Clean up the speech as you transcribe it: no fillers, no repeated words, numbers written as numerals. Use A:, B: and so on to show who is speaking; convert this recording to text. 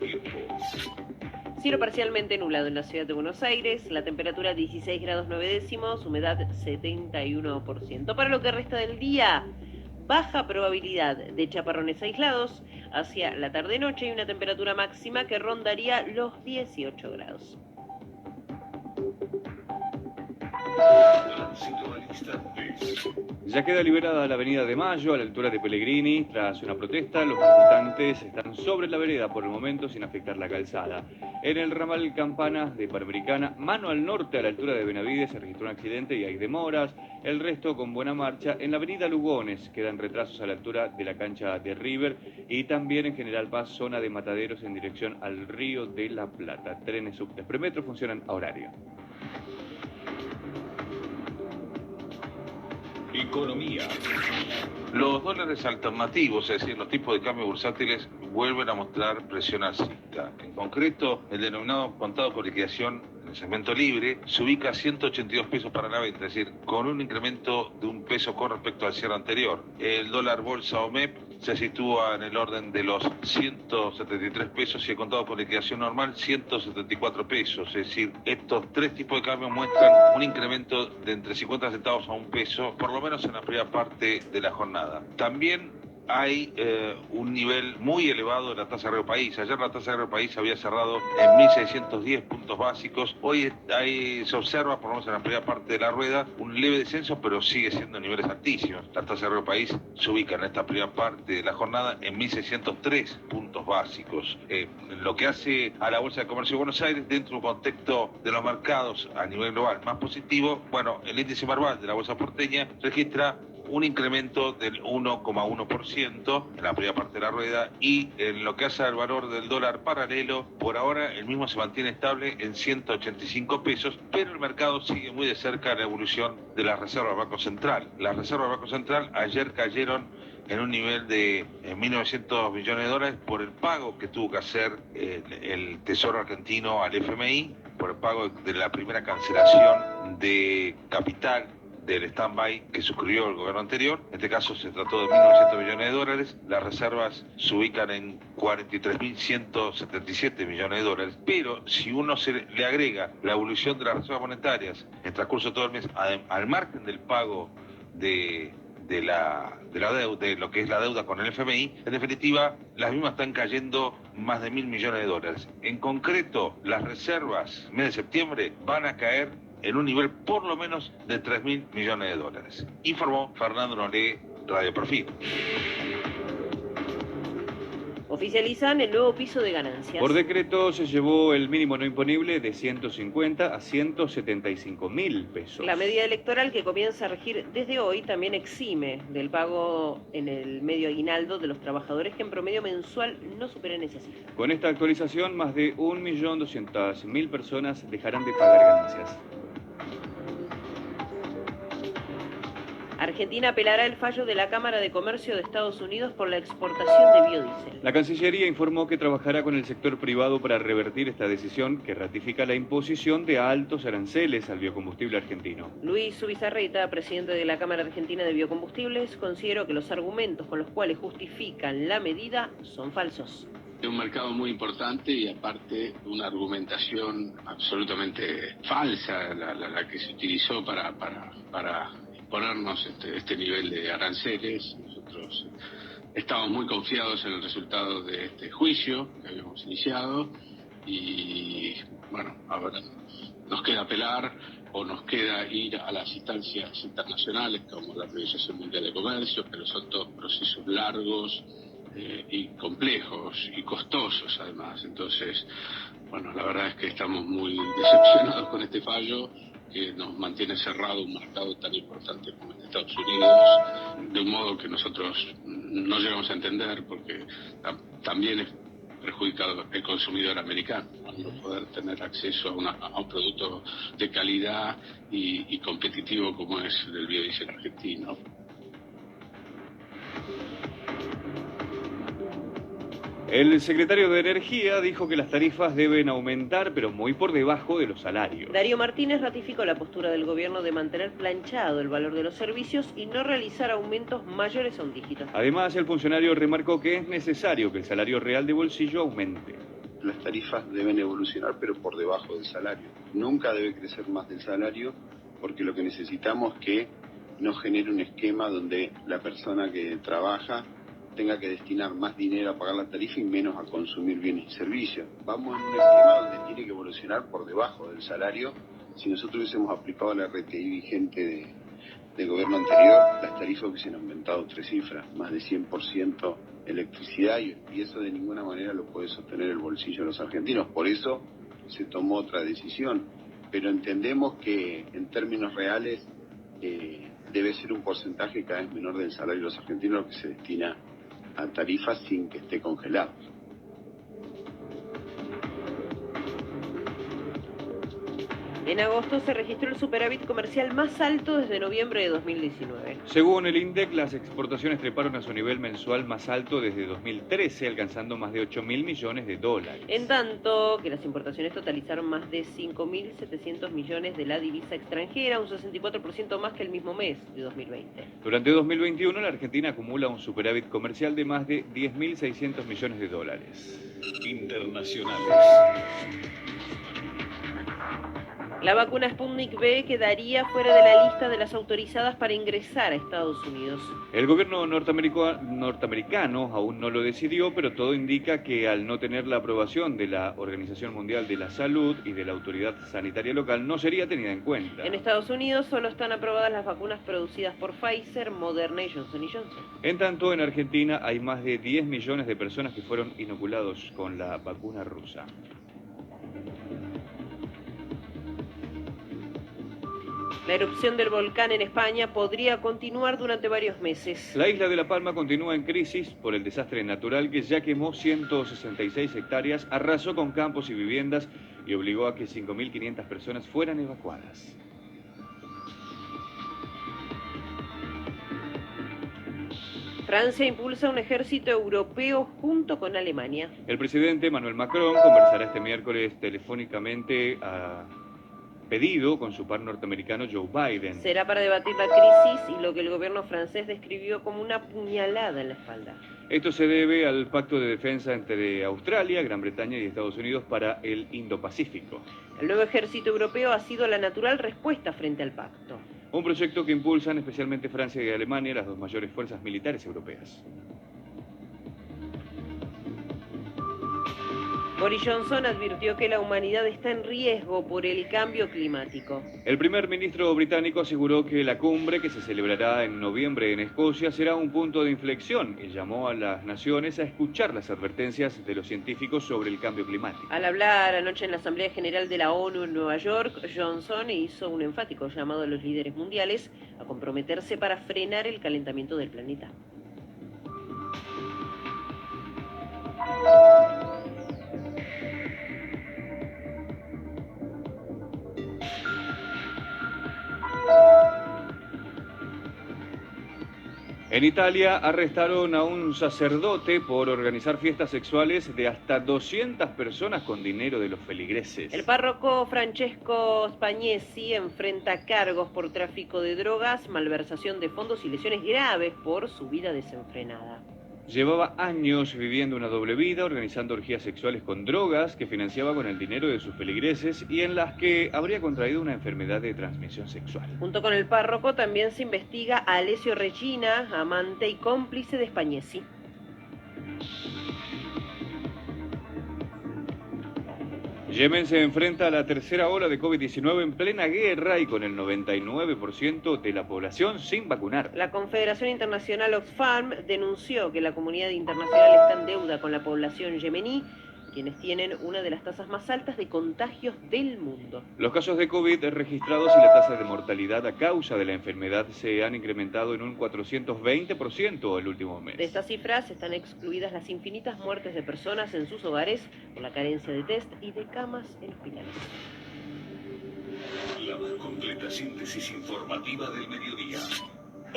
A: del tiempo.
B: Cielo parcialmente nublado en la ciudad de Buenos Aires, la temperatura 16 grados 9 décimos, humedad 71%. Para lo que resta del día, baja probabilidad de chaparrones aislados hacia la tarde-noche y una temperatura máxima que rondaría los 18 grados.
A: Tránsito al instante.
C: Ya queda liberada la avenida de Mayo a la altura de Pellegrini. Tras una protesta, los manifestantes están sobre la vereda por el momento sin afectar la calzada. En el ramal Campanas de Panamericana, mano al norte a la altura de Benavides, se registró un accidente y hay demoras. El resto con buena marcha. En la avenida Lugones quedan retrasos a la altura de la cancha de River y también en General Paz, zona de Mataderos en dirección al Río de la Plata. Trenes subtes premetro funcionan a horario.
A: Economía.
D: Los dólares alternativos, es decir, los tipos de cambio bursátiles, vuelven a mostrar presión alcista. En concreto, el denominado contado por liquidación en el segmento libre se ubica a 182 pesos para la venta, es decir, con un incremento de un peso con respecto al cierre anterior. El dólar bolsa o MEP se sitúa en el orden de los 173 pesos y el contado por liquidación normal 174 pesos. Es decir, estos tres tipos de cambio muestran un incremento de entre 50 centavos a un peso, por lo menos en la primera parte de la jornada. También hay un nivel muy elevado de la tasa de país. Ayer la tasa de país había cerrado en 1.610 puntos básicos. Hoy se observa, por lo menos en la primera parte de la rueda, un leve descenso, pero sigue siendo niveles altísimos. La tasa de país se ubica en esta primera parte de la jornada en 1.603 puntos básicos. Lo que hace a la Bolsa de Comercio de Buenos Aires, dentro de un contexto de los mercados a nivel global más positivo, bueno, el índice Merval de la Bolsa porteña registra un incremento del 1,1% en la primera parte de la rueda, y en lo que hace al valor del dólar paralelo, por ahora el mismo se mantiene estable en 185 pesos, pero el mercado sigue muy de cerca la evolución de las reservas del Banco Central. Las reservas del Banco Central ayer cayeron en un nivel de 1.900 millones de dólares por el pago que tuvo que hacer el Tesoro argentino al FMI, por el pago de la primera cancelación de capital del stand-by que suscribió el gobierno anterior. En este caso se trató de 1.900 millones de dólares. Las reservas se ubican en 43.177 millones de dólares. Pero si uno le agrega la evolución de las reservas monetarias en el transcurso de todo el mes, al margen del pago de la deuda, de lo que es la deuda con el FMI, en definitiva, las mismas están cayendo más de 1.000 millones de dólares. En concreto, las reservas, mes de septiembre, van a caer en un nivel por lo menos de 3.000 millones de dólares. Informó Fernando Nolé, Radio Perfil.
B: Oficializan el nuevo piso de ganancias.
C: Por decreto se llevó el mínimo no imponible de 150 a 175.000 pesos.
B: La medida electoral que comienza a regir desde hoy también exime del pago en el medio aguinaldo de los trabajadores que en promedio mensual no superen esa cifra.
C: Con esta actualización, más de 1.200.000 personas dejarán de pagar ganancias.
B: Argentina apelará el fallo de la Cámara de Comercio de Estados Unidos por la exportación de biodiesel.
C: La Cancillería informó que trabajará con el sector privado para revertir esta decisión que ratifica la imposición de altos aranceles al biocombustible argentino.
B: Luis Subizarreta, presidente de la Cámara Argentina de Biocombustibles, consideró que los argumentos con los cuales justifican la medida son falsos.
E: Es un mercado muy importante y aparte una argumentación absolutamente falsa la que se utilizó para ponernos este nivel de aranceles. Nosotros estamos muy confiados en el resultado de este juicio que habíamos iniciado y bueno, ahora nos queda apelar o nos queda ir a las instancias internacionales como la Organización Mundial de Comercio, pero son todos procesos largos y complejos y costosos además. Entonces, bueno, la verdad es que estamos muy decepcionados con este fallo que nos mantiene cerrado un mercado tan importante como el de Estados Unidos, de un modo que nosotros no llegamos a entender, porque también es perjudicado el consumidor americano, no poder tener acceso a un producto de calidad y competitivo como es el biodiesel argentino.
C: El secretario de Energía dijo que las tarifas deben aumentar, pero muy por debajo de los salarios.
B: Darío Martínez ratificó la postura del gobierno de mantener planchado el valor de los servicios y no realizar aumentos mayores a un dígito.
C: Además, el funcionario remarcó que es necesario que el salario real de bolsillo aumente.
F: las tarifas deben evolucionar, pero por debajo del salario. Nunca debe crecer más del salario, porque lo que necesitamos es que no genere un esquema donde la persona que trabaja tenga que destinar más dinero a pagar la tarifa y menos a consumir bienes y servicios. Vamos en un esquema donde tiene que evolucionar por debajo del salario. Si nosotros hubiésemos aplicado la RTI vigente del gobierno anterior, las tarifas hubiesen aumentado 3 cifras, más de 100% electricidad, y eso de ninguna manera lo puede sostener el bolsillo de los argentinos. Por eso se tomó otra decisión, pero entendemos que en términos reales debe ser un porcentaje cada vez menor del salario de los argentinos lo que se destina a tarifas sin que esté congelado.
B: En agosto se registró el superávit comercial más alto desde noviembre de 2019.
C: Según el INDEC, las exportaciones treparon a su nivel mensual más alto desde 2013, alcanzando más de 8.000 millones de dólares.
B: En tanto que las importaciones totalizaron más de 5.700 millones de la divisa extranjera, un 64% más que el mismo mes de 2020.
C: Durante 2021, la Argentina acumula un superávit comercial de más de 10.600 millones de dólares.
A: Internacionales.
B: La vacuna Sputnik V quedaría fuera de la lista de las autorizadas para ingresar a Estados Unidos.
C: El gobierno norteamericano aún no lo decidió, pero todo indica que al no tener la aprobación de la Organización Mundial de la Salud y de la Autoridad Sanitaria Local, no sería tenida en cuenta.
B: En Estados Unidos solo están aprobadas las vacunas producidas por Pfizer, Moderna y Johnson & Johnson.
C: En tanto, en Argentina hay más de 10 millones de personas que fueron inoculados con la vacuna rusa.
B: La erupción del volcán en España podría continuar durante varios meses.
C: La isla de La Palma continúa en crisis por el desastre natural que ya quemó 166 hectáreas, arrasó con campos y viviendas y obligó a que 5.500 personas fueran evacuadas.
B: Francia impulsa un ejército europeo junto con Alemania.
C: El presidente Emmanuel Macron conversará este miércoles telefónicamente pedido con su par norteamericano Joe Biden.
B: Será para debatir la crisis y lo que el gobierno francés describió como una puñalada en la espalda.
C: Esto se debe al pacto de defensa entre Australia, Gran Bretaña y Estados Unidos para el Indo-Pacífico.
B: El nuevo ejército europeo ha sido la natural respuesta frente al pacto.
C: Un proyecto que impulsan especialmente Francia y Alemania, las dos mayores fuerzas militares europeas.
B: Boris Johnson advirtió que la humanidad está en riesgo por el cambio climático.
C: El primer ministro británico aseguró que la cumbre que se celebrará en noviembre en Escocia será un punto de inflexión y llamó a las naciones a escuchar las advertencias de los científicos sobre el cambio climático.
B: Al hablar anoche en la Asamblea General de la ONU en Nueva York, Johnson hizo un enfático llamado a los líderes mundiales a comprometerse para frenar el calentamiento del planeta.
C: En Italia arrestaron a un sacerdote por organizar fiestas sexuales de hasta 200 personas con dinero de los feligreses.
B: El párroco Francesco Spagnesi enfrenta cargos por tráfico de drogas, malversación de fondos y lesiones graves por su vida desenfrenada.
C: Llevaba años viviendo una doble vida, organizando orgías sexuales con drogas que financiaba con el dinero de sus feligreses y en las que habría contraído una enfermedad de transmisión sexual.
B: Junto con el párroco también se investiga a Alessio Regina, amante y cómplice de Spagnesi.
C: Yemen se enfrenta a la tercera ola de COVID-19 en plena guerra y con el 99% de la población sin vacunar.
B: La Confederación Internacional Oxfam denunció que la comunidad internacional está en deuda con la población yemení, quienes tienen una de las tasas más altas de contagios del mundo.
C: Los casos de COVID registrados y la tasa de mortalidad a causa de la enfermedad se han incrementado en un 420% el último mes.
B: De estas cifras están excluidas las infinitas muertes de personas en sus hogares por la carencia de test y de camas en hospitales.
A: La más completa síntesis informativa del mediodía.